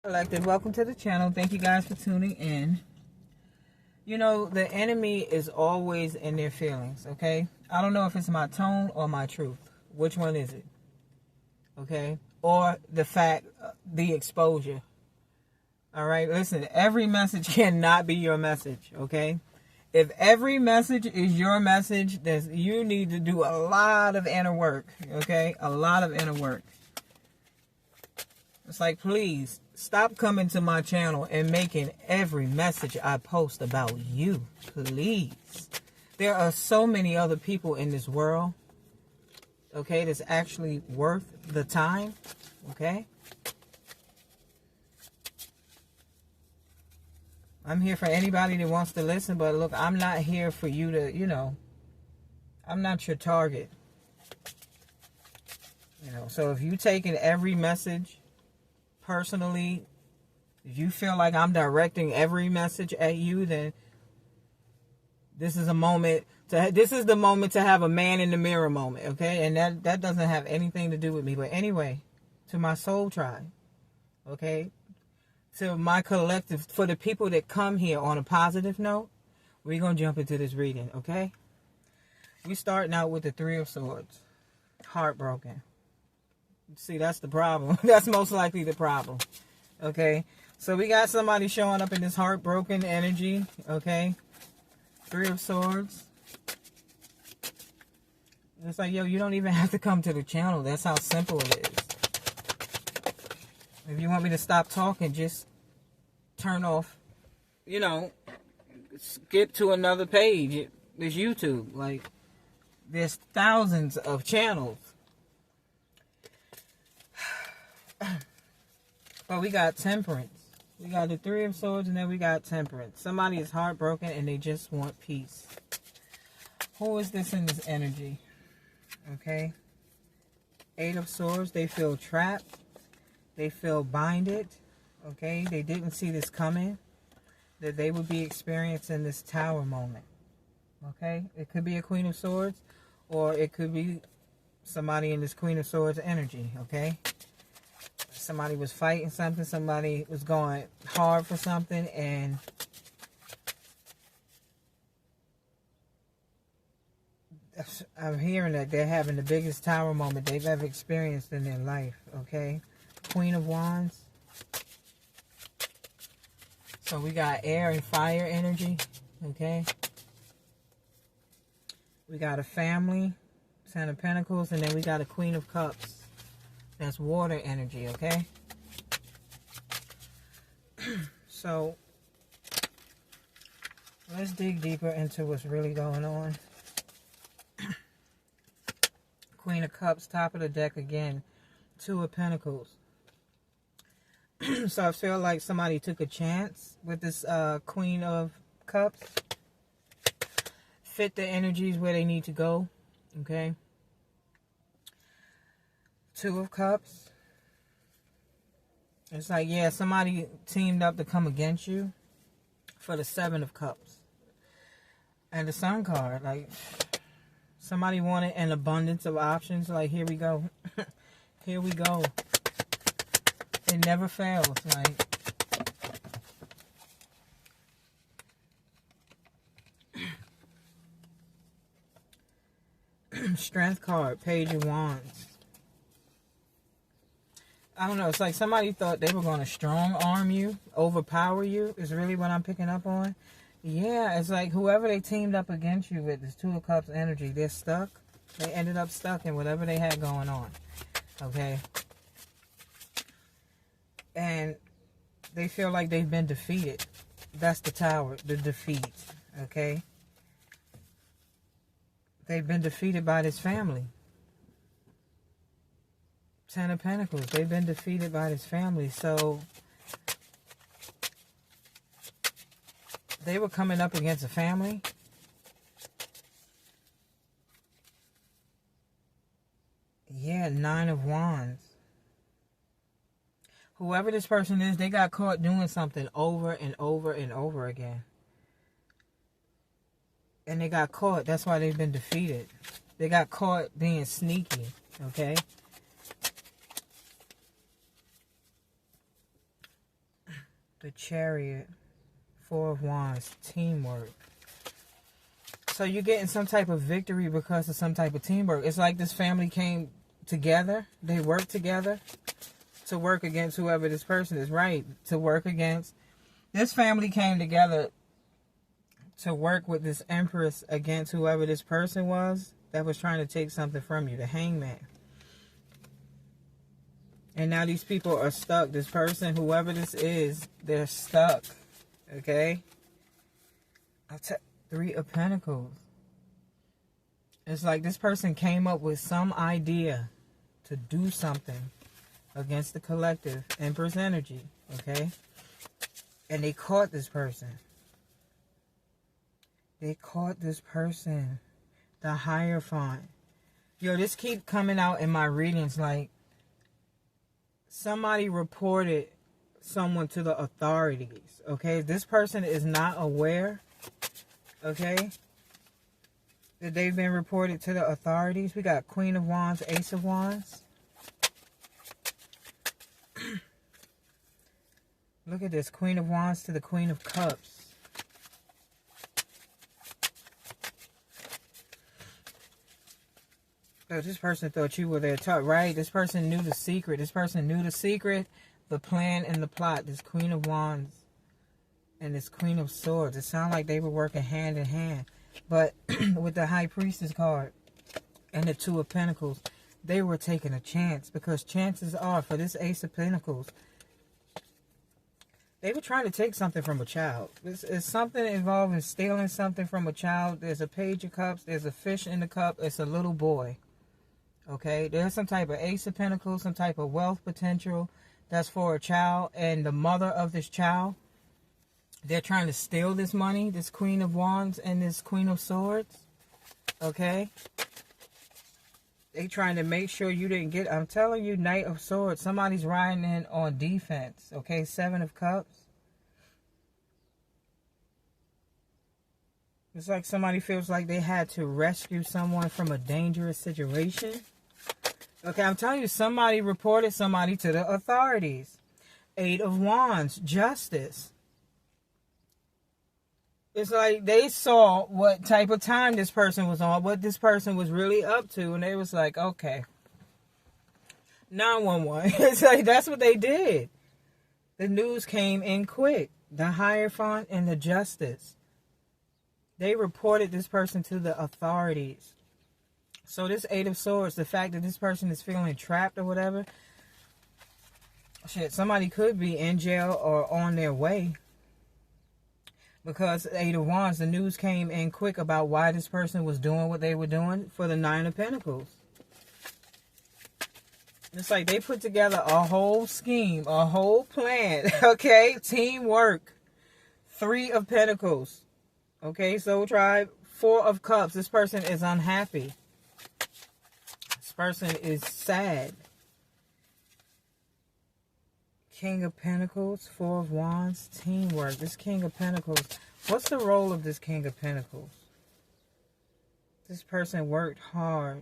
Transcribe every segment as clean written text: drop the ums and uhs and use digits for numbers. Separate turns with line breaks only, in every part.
Collective, welcome to the channel. Thank you guys for tuning in. You know, the enemy is always in their feelings, okay? I don't know if it's my tone or my truth. Which one is it? Okay? Or the fact, the exposure. Alright, listen, every message cannot be your message, okay? If every message is your message, then you need to do a lot of inner work, okay? A lot of inner work. It's like, please, stop coming to my channel and making every message I post about you. Please. There are so many other people in this world, okay, that's actually worth the time, okay? I'm here for anybody that wants to listen, but look, I'm not here for you to, you know, I'm not your target. You know, so if you taking every message personally, if you feel like I'm directing every message at you, then this is the moment to have a man in the mirror moment, okay? And that doesn't have anything to do with me. But anyway, to my soul tribe, okay? To my collective, for the people that come here on a positive note, we're going to jump into this reading, okay? We're starting out with the Three of Swords. Heartbroken. See, that's the problem. That's most likely the problem. Okay? So we got somebody showing up in this heartbroken energy. Okay? Three of Swords. It's like, yo, you don't even have to come to the channel. That's how simple it is. If you want me to stop talking, just turn off, you know, skip to another page. There's YouTube. Like, there's thousands of channels. But we got Temperance. We got the Three of Swords, and then we got Temperance. Somebody is heartbroken and they just want peace. Who is this in this energy? Okay. Eight of Swords. They feel trapped. They feel binded. Okay. They didn't see this coming. That they would be experiencing this Tower moment. Okay. It could be a Queen of Swords, or it could be somebody in this Queen of Swords energy. Okay. Somebody was fighting something. Somebody was going hard for something. And I'm hearing that they're having the biggest Tower moment they've ever experienced in their life. Okay. Queen of Wands. So we got air and fire energy. Okay. We got a family. Ten of Pentacles. And then we got a Queen of Cups. That's water energy, okay? So, let's dig deeper into what's really going on. Queen of Cups, top of the deck again. Two of Pentacles. So I feel like somebody took a chance with this Queen of Cups. Fit the energies where they need to go, okay? Two of Cups. It's like, yeah, somebody teamed up to come against you for the Seven of Cups. And the Sun card, like, somebody wanted an abundance of options. Like, here we go. Here we go. It never fails. Like, Strength card, Page of Wands. I don't know. It's like somebody thought they were going to strong arm you, overpower you, is really what I'm picking up on. Yeah, it's like whoever they teamed up against you with, this Two of Cups energy, they're stuck. They ended up stuck in whatever they had going on. Okay? And they feel like they've been defeated. That's the Tower, the defeat. Okay? They've been defeated by this family. Ten of Pentacles. They've been defeated by this family. So they were coming up against a family. Yeah, Nine of Wands. Whoever this person is, they got caught doing something over and over and over again. And they got caught. That's why they've been defeated. They got caught being sneaky. Okay? The Chariot, Four of Wands, teamwork. So you're getting some type of victory because of some type of teamwork. It's like this family came together. They worked together to work against whoever this person is, right? To work against. This family came together to work with this Empress against whoever this person was that was trying to take something from you, the Hangman. And now these people are stuck. This person, whoever this is, they're stuck. Okay? Three of Pentacles. It's like this person came up with some idea to do something against the collective Empress energy. Okay? And they caught this person. They caught this person. The Hierophant. Yo, this keep coming out in my readings like somebody reported someone to the authorities. Okay? This person is not aware. Okay? That they've been reported to the authorities. We got Queen of Wands, Ace of Wands. Look at this. Queen of Wands to the Queen of Cups. So this person thought you were their top, right? This person knew the secret. This person knew the secret, the plan, and the plot. This Queen of Wands and this Queen of Swords. It sounded like they were working hand in hand. But with the High Priestess card and the Two of Pentacles, they were taking a chance. Because chances are, for this Ace of Pentacles, they were trying to take something from a child. It's something involving stealing something from a child. There's a Page of Cups. There's a fish in the cup. It's a little boy. Okay, there's some type of Ace of Pentacles, some type of wealth potential that's for a child. And the mother of this child, they're trying to steal this money, this Queen of Wands and this Queen of Swords. Okay? They trying to make sure you didn't get, I'm telling you, Knight of Swords. Somebody's riding in on defense. Okay, Seven of Cups. It's like somebody feels like they had to rescue someone from a dangerous situation. Okay, I'm telling you, somebody reported somebody to the authorities. Eight of Wands, Justice. It's like they saw what type of time this person was on, what this person was really up to, and they was like, okay. 911. It's like that's what they did. The news came in quick. The Hierophant and the Justice. They reported this person to the authorities. So this Eight of Swords, the fact that this person is feeling trapped or whatever, shit, somebody could be in jail or on their way. Because Eight of Wands, the news came in quick about why this person was doing what they were doing for the Nine of Pentacles. It's like they put together a whole scheme, a whole plan, okay? Teamwork. Three of Pentacles. Okay, Soul Tribe. Four of Cups. This person is unhappy. This person is sad. King of Pentacles, Four of Wands, teamwork. This King of Pentacles, what's the role of this King of Pentacles? This person worked hard.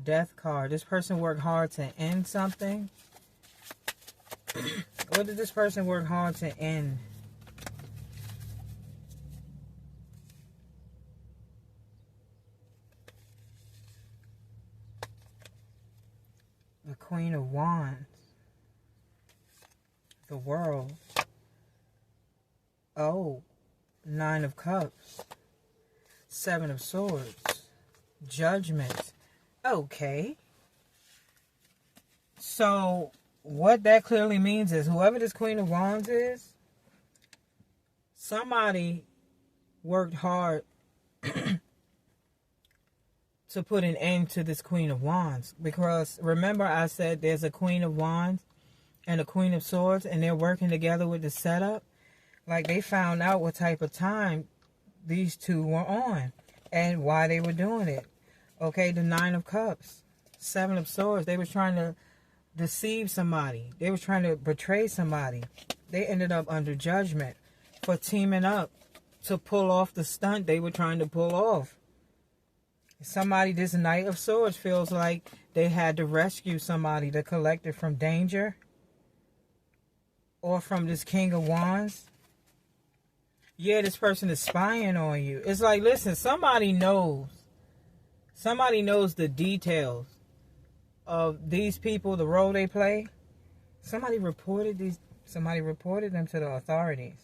Death card. This person worked hard to end something. What did this person work hard to end? The Queen of Wands. The World. Oh. Nine of Cups. Seven of Swords. Judgment. Okay. So, what that clearly means is whoever this Queen of Wands is, somebody worked hard to put an end to this Queen of Wands. Because remember I said there's a Queen of Wands and a Queen of Swords, and they're working together with the setup. Like they found out what type of time these two were on and why they were doing it. Okay, the Nine of Cups, Seven of Swords. They were trying to deceive somebody. They were trying to betray somebody. They ended up under judgment for teaming up to pull off the stunt they were trying to pull off. Somebody, this Knight of Swords feels like they had to rescue somebody, the collective, from danger. or from this King of Wands, yeah, this person is spying on you. It's like, listen, somebody knows the details of these people, the role they play. Somebody reported them to the authorities.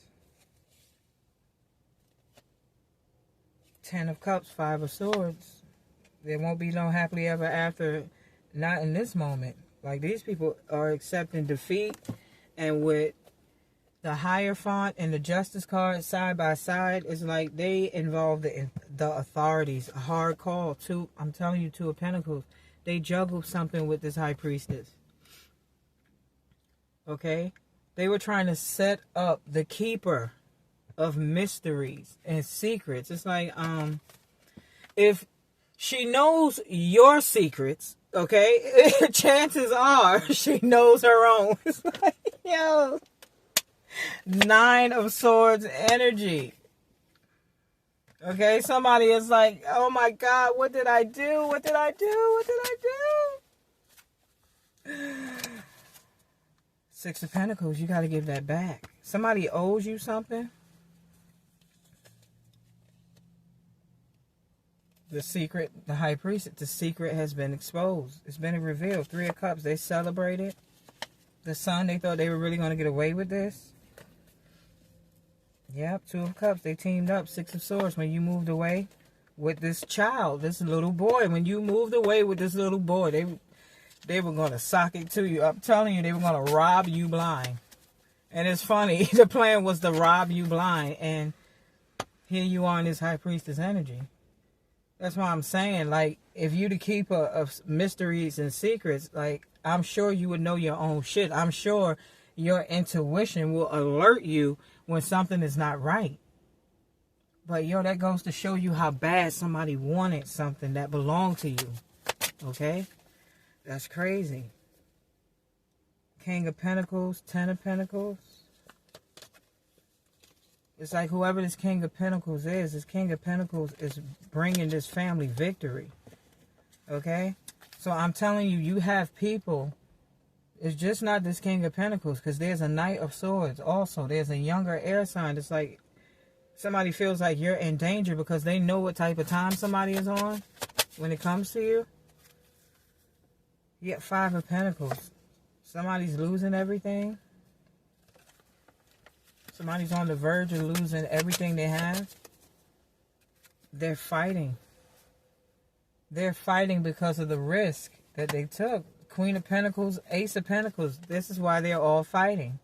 10 of Cups, 5 of Swords. There won't be no happily ever after, not in this moment. Like, these people are accepting defeat, and with the Hierophant and the Justice card side by side, it's like they involve the authorities. A hard call. I'm telling you, 2 of Pentacles. They juggled something with this High Priestess. Okay? They were trying to set up the keeper of mysteries and secrets. It's like, if she knows your secrets, okay, chances are she knows her own. It's like, yo. 9 of Swords energy. Okay, somebody is like, oh my God, what did I do? What did I do? What did I do? 6 of Pentacles, you got to give that back. Somebody owes you something. The secret, the High Priest, the secret has been exposed. It's been revealed. 3 of Cups, they celebrated. The Sun, they thought they were really going to get away with this. Yep, 2 of Cups, they teamed up. 6 of Swords, when you moved away with this child, this little boy, when you moved away with this little boy, they were going to sock it to you. I'm telling you, they were going to rob you blind. And it's funny, the plan was to rob you blind, and here you are in this High Priestess energy. That's why I'm saying, like, if you the keeper of mysteries and secrets, like, I'm sure you would know your own shit. I'm sure your intuition will alert you when something is not right. But, yo, that goes to show you how bad somebody wanted something that belonged to you. Okay? That's crazy. King of Pentacles, 10 of Pentacles. It's like whoever this King of Pentacles is, this King of Pentacles is bringing this family victory. Okay? So I'm telling you, you have people. It's just not this King of Pentacles, because there's a Knight of Swords also. There's a younger air sign. It's like somebody feels like you're in danger because they know what type of time somebody is on when it comes to you. You get 5 of Pentacles. Somebody's losing everything. Somebody's on the verge of losing everything they have. They're fighting. They're fighting because of the risk that they took. Queen of Pentacles, Ace of Pentacles. This is why they're all fighting.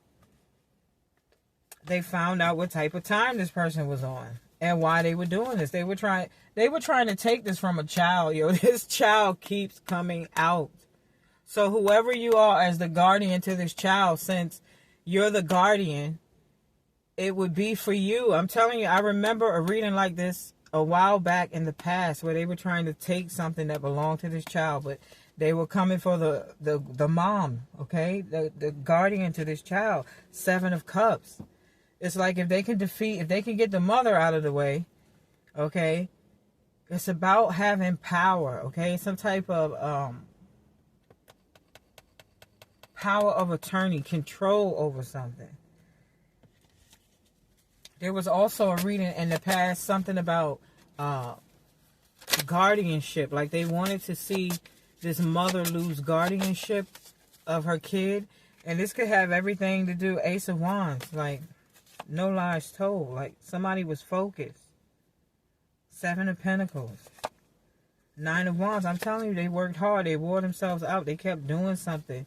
They found out what type of time this person was on and why they were doing this. They were trying to take this from a child. Yo, this child keeps coming out. So whoever you are as the guardian to this child, since you're the guardian, it would be for you. I'm telling you, I remember a reading like this a while back in the past where they were trying to take something that belonged to this child, but they were coming for the mom, okay? The guardian to this child. 7 of Cups. It's like if they can get the mother out of the way, okay? It's about having power, okay? Some type of power of attorney, control over something. There was also a reading in the past, something about guardianship. Like they wanted to see this mother lose guardianship of her kid. And this could have everything to do, Ace of Wands. Like, no lies told. Like, somebody was focused. 7 of Pentacles. 9 of Wands. I'm telling you, they worked hard. They wore themselves out. They kept doing something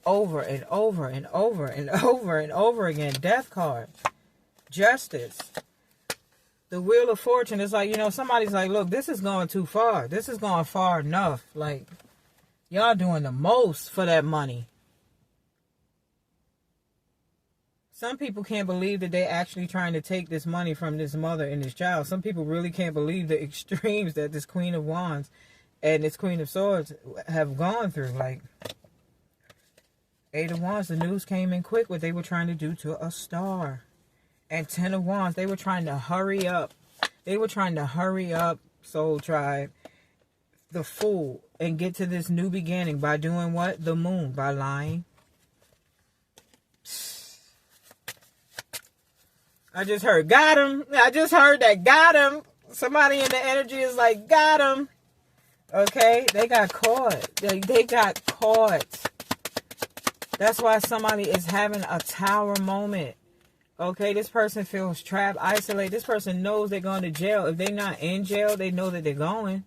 over and over and over and over and over again. Death card. Justice. The Wheel of Fortune is like, somebody's like, look, this is going too far. This is going far enough. Like, y'all doing the most for that money. Some people can't believe that they're actually trying to take this money from this mother and this child. Some people really can't believe the extremes that this Queen of Wands and this Queen of Swords have gone through. Like, 8 of Wands, the news came in quick what they were trying to do to a star. And 10 of Wands, they were trying to hurry up. They were trying to hurry up, Soul Tribe, the Fool, and get to this new beginning by doing what? The Moon, by lying. I just heard, got him. I just heard that, got him. Somebody in the energy is like, got him. Okay? They got caught. They got caught. That's why somebody is having a tower moment. Okay? This person feels trapped, isolated. This person knows they're going to jail. If they're not in jail, they know that they're going.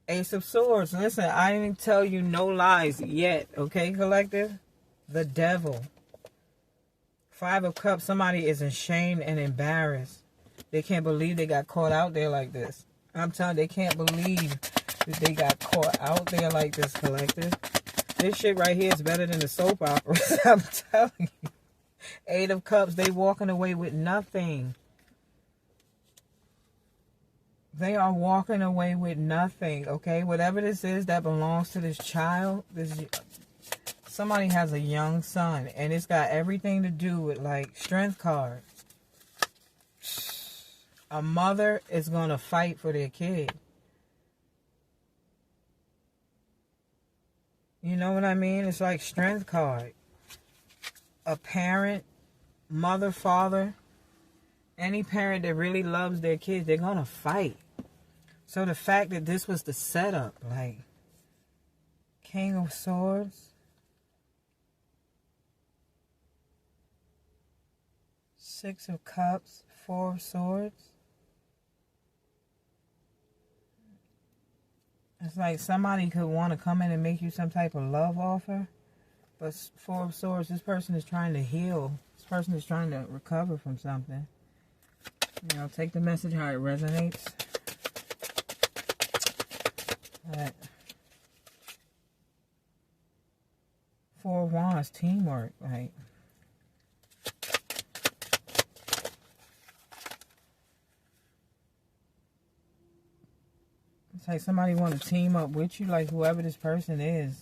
Ace of Swords. Listen, I didn't tell you no lies yet. Okay, collective? The devil. Five of Cups. Somebody is ashamed and embarrassed. They can't believe they got caught out there like this. I'm telling you, they can't believe that they got caught out there like this, collective. This shit right here is better than the soap operas. I'm telling you. Eight of Cups. They walking away with nothing. They are walking away with nothing, okay? Whatever this is that belongs to this child, somebody has a young son, and it's got everything to do with, like, strength card. A mother is going to fight for their kid. You know what I mean? It's like strength card. A parent, mother, father, any parent that really loves their kids, they're going to fight. So the fact that this was the setup, like, King of Swords, Six of Cups, Four of Swords. It's like somebody could want to come in and make you some type of love offer. But Four of Swords, this person is trying to heal. This person is trying to recover from something. You know, take the message how it resonates. Four of Wands, teamwork, like. It's like somebody want to team up with you, like whoever this person is.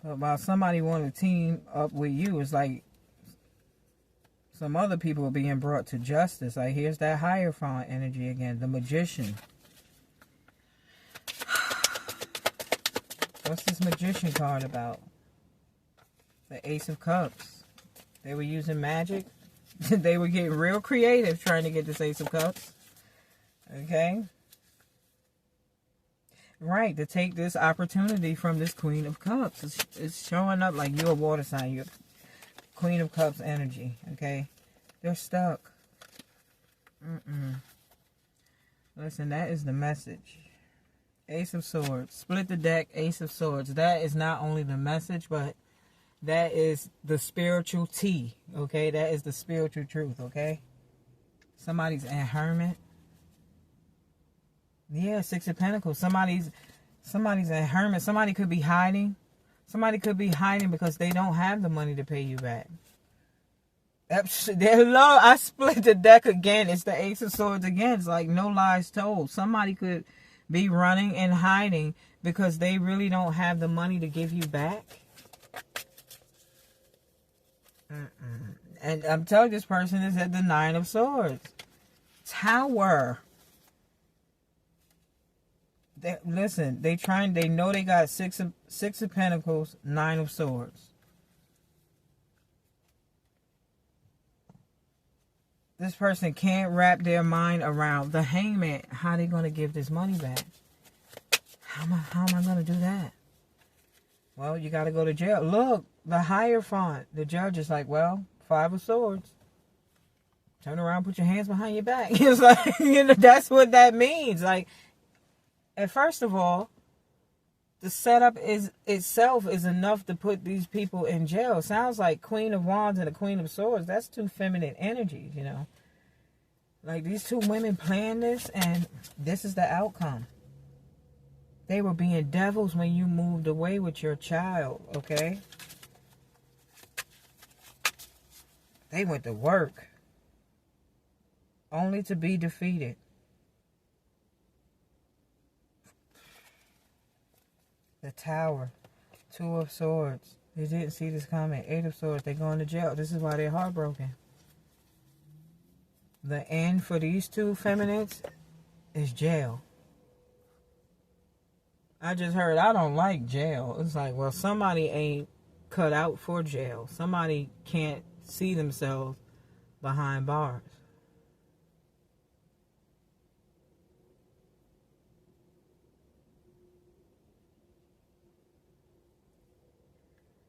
But while somebody want to team up with you, it's like some other people are being brought to justice. Like, here's that Hierophant energy again, the Magician. What's this Magician card about? The Ace of Cups. They were using magic. They were getting real creative trying to get this Ace of Cups. Okay? Right, to take this opportunity from this Queen of Cups. It's showing up like you're a water sign. You're Queen of Cups energy. Okay? They're stuck. Listen, that is the message. Ace of Swords. Split the deck, Ace of Swords. That is not only the message, but that is the spiritual tea. Okay? That is the spiritual truth. Okay? Somebody's a hermit. Yeah, Six of Pentacles. Somebody's a hermit. Somebody could be hiding. Somebody could be hiding because they don't have the money to pay you back. Hello, I split the deck again. It's the Ace of Swords again. It's like no lies told. Somebody could be running and hiding because they really don't have the money to give you back. And I'm telling you, this person is at the Nine of Swords. Tower. Listen, they know they got six of Pentacles, Nine of Swords. This person can't wrap their mind around the Hangman. How are they going to give this money back? How am I going to do that? Well, you got to go to jail. Look, the Hierophant. The judge is like, well, Five of Swords. Turn around, put your hands behind your back. It's like, you know, that's what that means. Like, and first of all, the setup itself is enough to put these people in jail. It sounds like Queen of Wands and the Queen of Swords. That's two feminine energies, you know. Like, these two women planned this, and this is the outcome. They were being devils when you moved away with your child, okay? They went to work, only to be defeated. The Tower, Two of Swords. They didn't see this coming. Eight of Swords. They're going to jail. This is why they're heartbroken. The end for these two feminists is jail. I just heard, I don't like jail. It's like, well, somebody ain't cut out for jail. Somebody can't see themselves behind bars.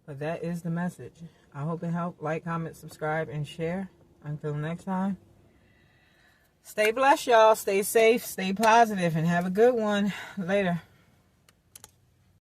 But that is the message. I hope it helped. Like, comment, subscribe, and share. Until next time. Stay blessed, y'all. Stay safe, stay positive, and have a good one. Later.